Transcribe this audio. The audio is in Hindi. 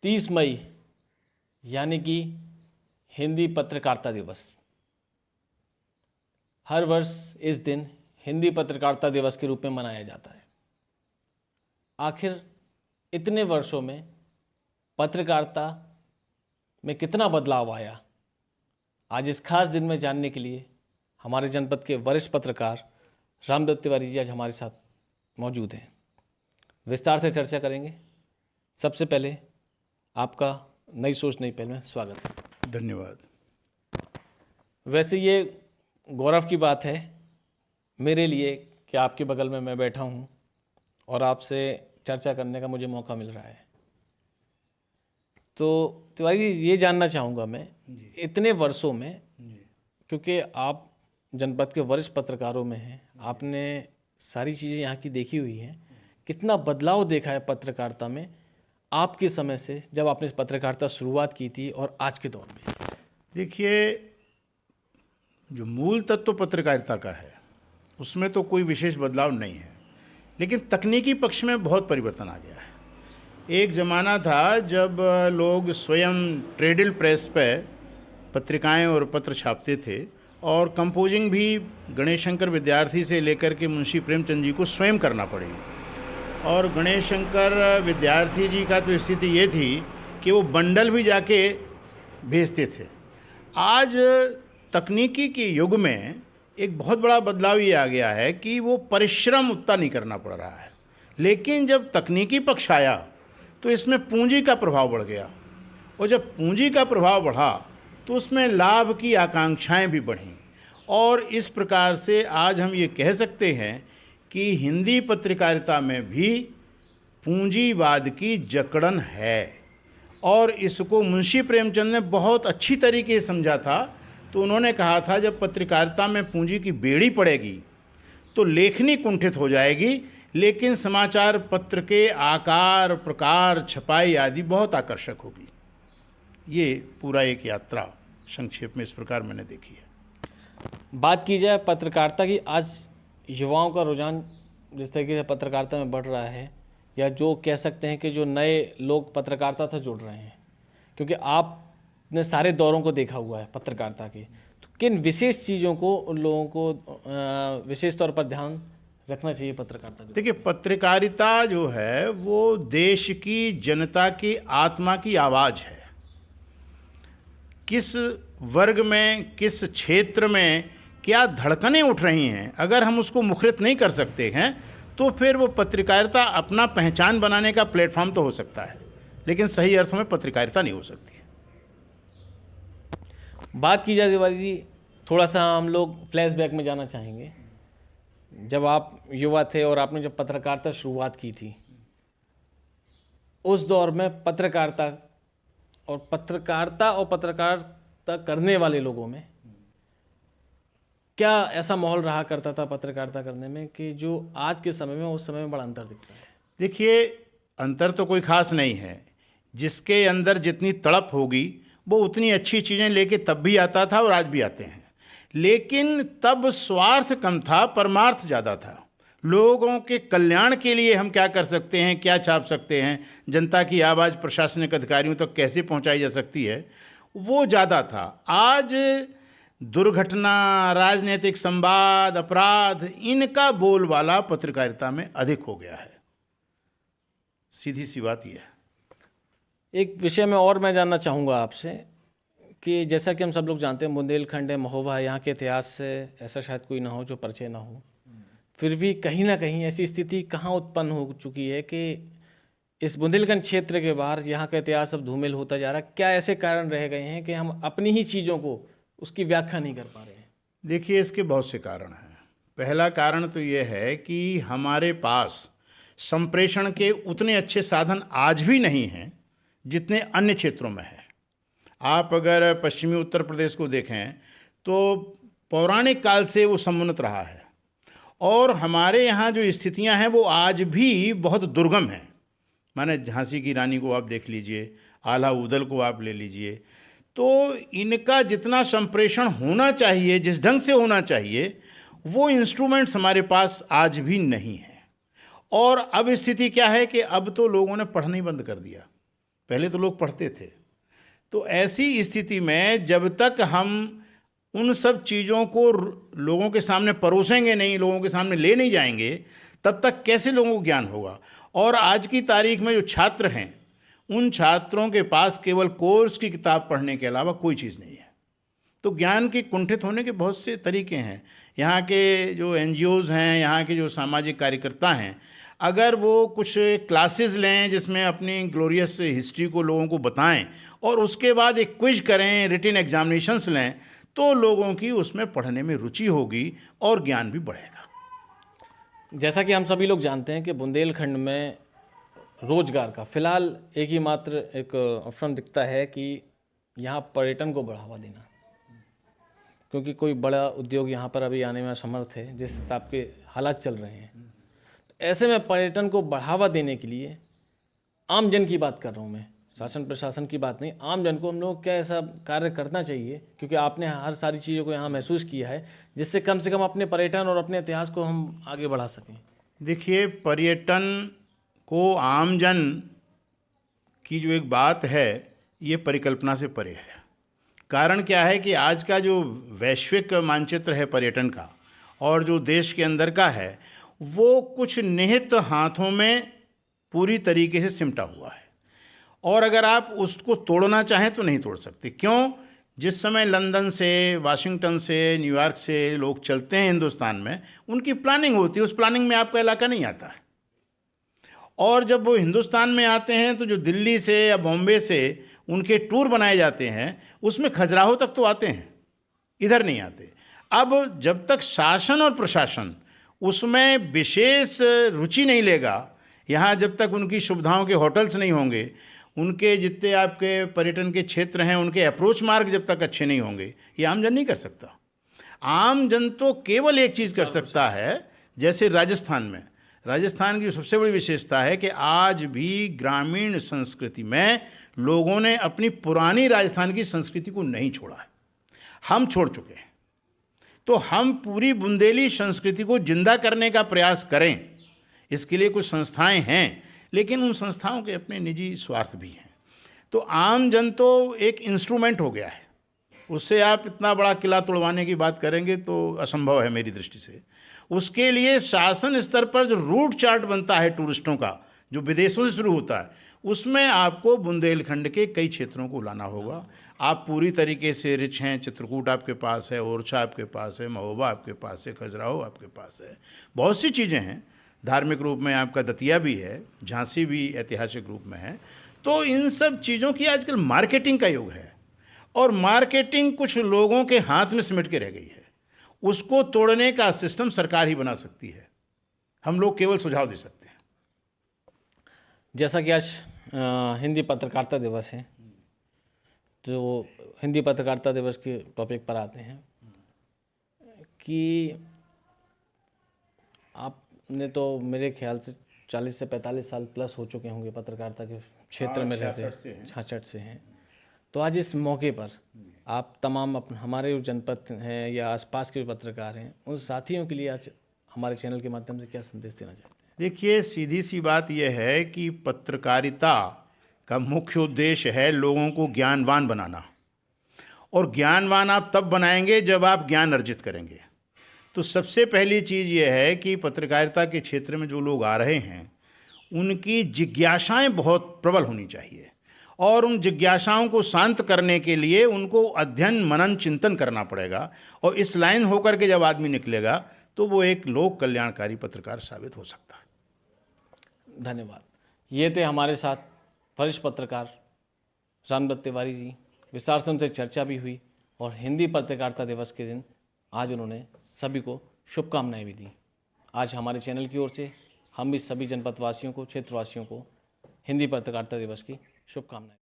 30 मई यानी कि हिंदी पत्रकारिता दिवस। हर वर्ष इस दिन हिंदी पत्रकारिता दिवस के रूप में मनाया जाता है। आखिर इतने वर्षों में पत्रकारिता में कितना बदलाव आया, आज इस खास दिन में जानने के लिए हमारे जनपद के वरिष्ठ पत्रकार रामदत्त तिवारी जी आज हमारे साथ मौजूद हैं। विस्तार से चर्चा करेंगे। सबसे पहले आपका नई सोच नई पहल में स्वागत है। धन्यवाद। वैसे ये गौरव की बात है मेरे लिए कि आपके बगल में मैं बैठा हूँ और आपसे चर्चा करने का मुझे मौका मिल रहा है। तो तिवारी जी, ये जानना चाहूँगा मैं इतने वर्षों में, क्योंकि आप जनपद के वरिष्ठ पत्रकारों में हैं, आपने सारी चीज़ें यहाँ की देखी हुई हैं, कितना बदलाव देखा है पत्रकारिता में आपके समय से, जब आपने पत्रकारिता शुरुआत की थी और आज के दौर में? देखिए, जो मूल तत्व पत्रकारिता का है उसमें तो कोई विशेष बदलाव नहीं है, लेकिन तकनीकी पक्ष में बहुत परिवर्तन आ गया है। एक ज़माना था जब लोग स्वयं ट्रेडल प्रेस पे पत्रिकाएं और पत्र छापते थे और कंपोजिंग भी गणेश शंकर विद्यार्थी से लेकर के मुंशी प्रेमचंद जी को स्वयं करना पड़ेगी। और गणेश शंकर विद्यार्थी जी का तो स्थिति ये थी कि वो बंडल भी जाके भेजते थे। आज तकनीकी के युग में एक बहुत बड़ा बदलाव ये आ गया है कि वो परिश्रम उतना नहीं करना पड़ रहा है, लेकिन जब तकनीकी पक्ष आया तो इसमें पूंजी का प्रभाव बढ़ गया, और जब पूंजी का प्रभाव बढ़ा तो उसमें लाभ की आकांक्षाएं भी बढ़ीं, और इस प्रकार से आज हम ये कह सकते हैं कि हिंदी पत्रकारिता में भी पूंजीवाद की जकड़न है। और इसको मुंशी प्रेमचंद ने बहुत अच्छी तरीके से समझा था। तो उन्होंने कहा था, जब पत्रकारिता में पूंजी की बेड़ी पड़ेगी तो लेखनी कुंठित हो जाएगी, लेकिन समाचार पत्र के आकार, प्रकार, छपाई आदि बहुत आकर्षक होगी। ये पूरा एक यात्रा संक्षेप में इस प्रकार मैंने देखी है। बात की जाए पत्रकारिता की, आज युवाओं का रुझान जिस तरीके से पत्रकारिता में बढ़ रहा है, या जो कह सकते हैं कि जो नए लोग पत्रकारिता से जुड़ रहे हैं, क्योंकि आपने सारे दौरों को देखा हुआ है पत्रकारिता के, तो किन विशेष चीज़ों को उन लोगों को विशेष तौर पर ध्यान रखना चाहिए पत्रकारिता? देखिए, पत्रकारिता जो है वो देश की जनता की आत्मा की आवाज़ है। किस वर्ग में, किस क्षेत्र में क्या धड़कनें उठ रही हैं, अगर हम उसको मुखरित नहीं कर सकते हैं तो फिर वो पत्रकारिता अपना पहचान बनाने का प्लेटफॉर्म तो हो सकता है, लेकिन सही अर्थों में पत्रकारिता नहीं हो सकती। बात की जाए तिवारी जी, थोड़ा सा हम लोग फ्लैशबैक में जाना चाहेंगे। जब आप युवा थे और आपने जब पत्रकारिता शुरुआत की थी, उस दौर में पत्रकारिता और पत्रकारिता करने वाले लोगों में क्या ऐसा माहौल रहा करता था पत्रकारिता करने में कि जो आज के समय में उस समय में बड़ा अंतर दिखता है? देखिए, अंतर तो कोई खास नहीं है। जिसके अंदर जितनी तड़प होगी वो उतनी अच्छी चीज़ें लेके तब भी आता था और आज भी आते हैं, लेकिन तब स्वार्थ कम था, परमार्थ ज़्यादा था। लोगों के कल्याण के लिए हम क्या कर सकते हैं, क्या छाप सकते हैं, जनता की आवाज़ प्रशासनिक अधिकारियों तक कैसे पहुंचाई जा सकती है, वो ज़्यादा था। आज दुर्घटना, राजनीतिक संवाद, अपराध, इनका बोलबाला पत्रकारिता में अधिक हो गया है। सीधी सी बात यह है। एक विषय में और मैं जानना चाहूँगा आपसे कि जैसा कि हम सब लोग जानते हैं, बुंदेलखंड है, महोबा है, यहाँ के इतिहास से ऐसा शायद कोई ना हो जो परिचय ना हो, फिर भी कहीं ना कहीं ऐसी स्थिति कहाँ उत्पन्न हो चुकी है कि इस बुंदेलखंड क्षेत्र के बाहर यहाँ का इतिहास अब धूमिल होता जा रहा है। क्या ऐसे कारण रह गए हैं कि हम अपनी ही चीज़ों को उसकी व्याख्या नहीं कर पा रहे हैं? देखिए, इसके बहुत से कारण हैं। पहला कारण तो ये है कि हमारे पास संप्रेषण के उतने अच्छे साधन आज भी नहीं हैं जितने अन्य क्षेत्रों में हैं। आप अगर पश्चिमी उत्तर प्रदेश को देखें तो पौराणिक काल से वो समुन्नत रहा है, और हमारे यहाँ जो स्थितियाँ हैं वो आज भी बहुत दुर्गम हैं। माने झांसी की रानी को आप देख लीजिए, आला उदल को आप ले लीजिए, तो इनका जितना संप्रेषण होना चाहिए, जिस ढंग से होना चाहिए, वो इंस्ट्रूमेंट्स हमारे पास आज भी नहीं है। और अब स्थिति क्या है कि अब तो लोगों ने पढ़ना ही बंद कर दिया। पहले तो लोग पढ़ते थे। तो ऐसी स्थिति में जब तक हम उन सब चीज़ों को लोगों के सामने परोसेंगे नहीं, लोगों के सामने ले नहीं जाएंगे, तब तक कैसे लोगों को ज्ञान होगा। और आज की तारीख में जो छात्र हैं, उन छात्रों के पास केवल कोर्स की किताब पढ़ने के अलावा कोई चीज़ नहीं है। तो ज्ञान के कुंठित होने के बहुत से तरीके हैं। यहाँ के जो NGOs हैं, यहाँ के जो सामाजिक कार्यकर्ता हैं, अगर वो कुछ क्लासेस लें जिसमें अपनी ग्लोरियस हिस्ट्री को लोगों को बताएं और उसके बाद एक क्विज करें, रिटन एग्जामिनेशंस लें, तो लोगों की उसमें पढ़ने में रुचि होगी और ज्ञान भी बढ़ेगा। जैसा कि हम सभी लोग जानते हैं कि बुंदेलखंड में रोजगार का फिलहाल एक ही मात्र एक ऑप्शन दिखता है कि यहाँ पर्यटन को बढ़ावा देना, क्योंकि कोई बड़ा उद्योग यहाँ पर अभी आने में असमर्थ है जिस हिसाब के हालात चल रहे हैं। तो ऐसे में पर्यटन को बढ़ावा देने के लिए आम जन की बात कर रहा हूँ मैं, शासन प्रशासन की बात नहीं, आम जन को हम लोग क्या ऐसा कार्य करना चाहिए, क्योंकि आपने हर सारी चीज़ों को यहाँ महसूस किया है, जिससे कम से कम अपने पर्यटन और अपने इतिहास को हम आगे बढ़ा सकें। देखिए, पर्यटन को आम जन की जो एक बात है, ये परिकल्पना से परे है। कारण क्या है कि आज का जो वैश्विक मानचित्र है पर्यटन का और जो देश के अंदर का है, वो कुछ निहित हाथों में पूरी तरीके से सिमटा हुआ है। और अगर आप उसको तोड़ना चाहें तो नहीं तोड़ सकते। क्यों? जिस समय लंदन से, वाशिंगटन से, न्यूयॉर्क से लोग चलते हैं हिंदुस्तान में, उनकी प्लानिंग होती है, उस प्लानिंग में आपका इलाका नहीं आता है। और जब वो हिंदुस्तान में आते हैं तो जो दिल्ली से या बॉम्बे से उनके टूर बनाए जाते हैं, उसमें खजुराहो तक तो आते हैं, इधर नहीं आते। अब जब तक शासन और प्रशासन उसमें विशेष रुचि नहीं लेगा, यहाँ जब तक उनकी सुविधाओं के होटल्स नहीं होंगे, उनके जितने आपके पर्यटन के क्षेत्र हैं, उनके अप्रोच मार्ग जब तक अच्छे नहीं होंगे, ये आम जन नहीं कर सकता। आम जन तो केवल एक चीज़ कर सकता है, जैसे राजस्थान की सबसे बड़ी विशेषता है कि आज भी ग्रामीण संस्कृति में लोगों ने अपनी पुरानी राजस्थान की संस्कृति को नहीं छोड़ा है। हम छोड़ चुके हैं। तो हम पूरी बुंदेली संस्कृति को जिंदा करने का प्रयास करें। इसके लिए कुछ संस्थाएं हैं, लेकिन उन संस्थाओं के अपने निजी स्वार्थ भी हैं। तो आम जन तो एक इंस्ट्रूमेंट हो गया है, उससे आप इतना बड़ा किला तोड़वाने की बात करेंगे तो असंभव है मेरी दृष्टि से। उसके लिए शासन स्तर पर जो रूट चार्ट बनता है टूरिस्टों का, जो विदेशों से शुरू होता है, उसमें आपको बुंदेलखंड के कई क्षेत्रों को लाना होगा। आप पूरी तरीके से रिच हैं, चित्रकूट आपके पास है, ओरछा आपके पास है, महोबा आपके पास है, खजुराहो आपके पास है, बहुत सी चीज़ें हैं। धार्मिक रूप में आपका दतिया भी है, झांसी भी ऐतिहासिक रूप में है। तो इन सब चीज़ों की आजकल मार्केटिंग का युग है, और मार्केटिंग कुछ लोगों के हाथ में सिमट के रह गई है। उसको तोड़ने का सिस्टम सरकार ही बना सकती है, हम लोग केवल सुझाव दे सकते हैं। जैसा कि आज हिंदी पत्रकारिता दिवस है, तो हिंदी पत्रकारिता दिवस के टॉपिक पर आते हैं कि आपने तो मेरे ख्याल से 40 से 45 साल प्लस हो चुके होंगे पत्रकारिता के क्षेत्र में रहते हैं, 66 से हैं। तो आज इस मौके पर आप तमाम हमारे जो जनपद हैं या आसपास के जो पत्रकार हैं, उन साथियों के लिए आज हमारे चैनल के माध्यम से क्या संदेश देना चाहते हैं? देखिए, सीधी सी बात यह है कि पत्रकारिता का मुख्य उद्देश्य है लोगों को ज्ञानवान बनाना, और ज्ञानवान आप तब बनाएंगे जब आप ज्ञान अर्जित करेंगे। तो सबसे पहली चीज़ यह है कि पत्रकारिता के क्षेत्र में जो लोग आ रहे हैं, उनकी जिज्ञासाएं बहुत प्रबल होनी चाहिए, और उन जिज्ञासाओं को शांत करने के लिए उनको अध्ययन, मनन, चिंतन करना पड़ेगा। और इस लाइन होकर के जब आदमी निकलेगा तो वो एक लोक कल्याणकारी पत्रकार साबित हो सकता है। धन्यवाद। ये थे हमारे साथ वरिष्ठ पत्रकार रामदत्त तिवारी जी। विस्तार से उनसे चर्चा भी हुई, और हिंदी पत्रकारिता दिवस के दिन आज उन्होंने सभी को शुभकामनाएं भी दी। आज हमारे चैनल की ओर से हम भी सभी जनपदवासियों को, क्षेत्रवासियों को हिंदी पत्रकारिता दिवस की शुभकामनाएं।